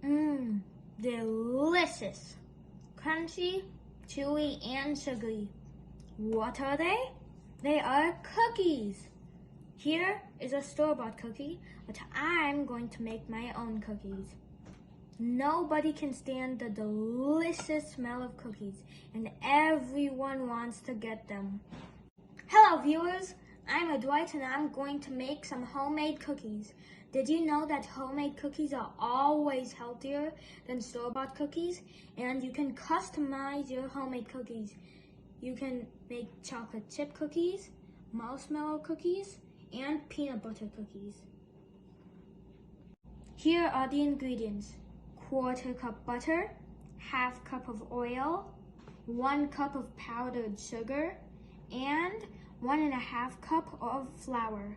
Mmm, delicious. Crunchy, chewy, and sugary. What are they? They are cookies. Here is a store-bought cookie, but I'm going to make my own cookies. Nobody can stand the delicious smell of cookies, and everyone wants to get them. Hello viewers, I'm Adwaith and I'm going to make some homemade cookies. Did you know that homemade cookies are always healthier than store-bought cookies? And you can customize your homemade cookies. You can make chocolate chip cookies, marshmallow cookies, and peanut butter cookies. Here are the ingredients: 1/4 cup butter, 1/2 cup of oil, 1 cup of powdered sugar, and 1.5 cup of flour.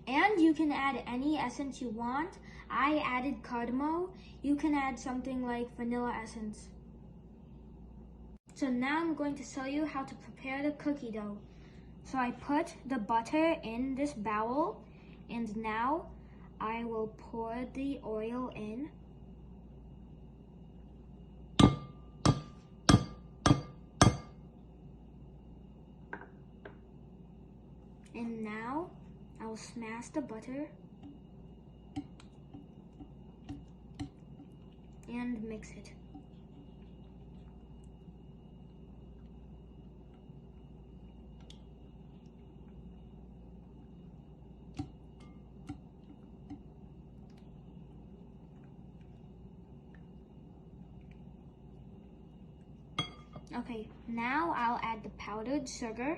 And you can add any essence you want. I added cardamom. You can add something like vanilla essence. So now I'm going to show you how to prepare the cookie dough. So I put the butter in this bowl, and now I will pour the oil in. And now I'll smash the butter and mix it. Okay, now I'll add the powdered sugar.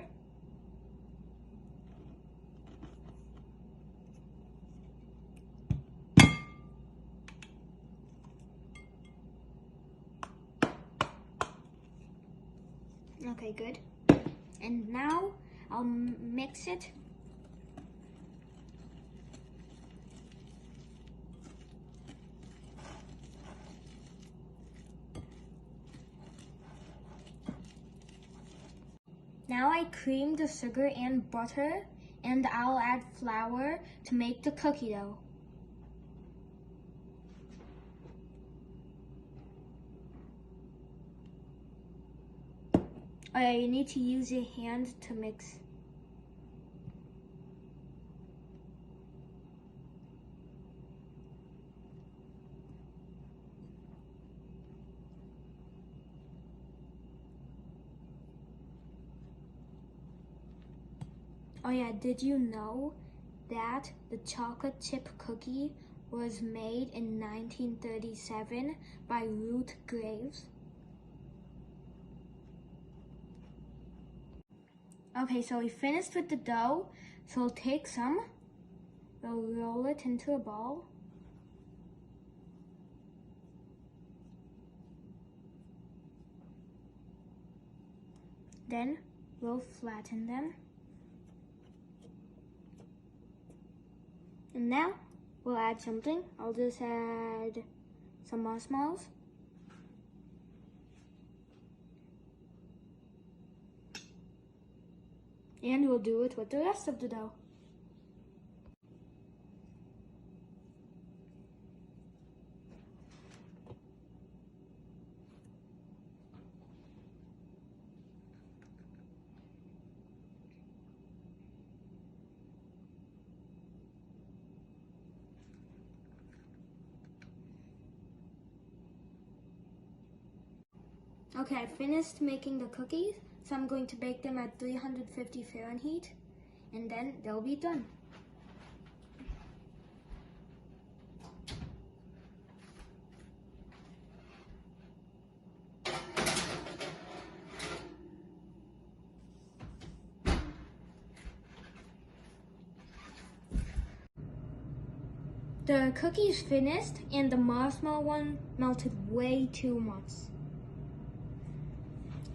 Okay, good. And now I'll mix it. Now I cream the sugar and butter, and I'll add flour to make the cookie dough. Oh yeah, you need to use your hand to mix. Oh yeah, did you know that the chocolate chip cookie was made in 1937 by Ruth Graves? Okay, so we finished with the dough. So we'll take some, we'll roll it into a ball. Then we'll flatten them. And now we'll add something. I'll just add some marshmallows. And we'll do it with the rest of the dough. Okay, I finished making the cookies, so I'm going to bake them at 350 Fahrenheit, and then they'll be done. The cookie's finished, and the marshmallow one melted way too much.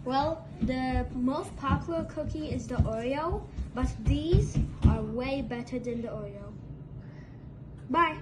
Well, the most popular cookie is the Oreo, but these are way better than the Oreo. Bye!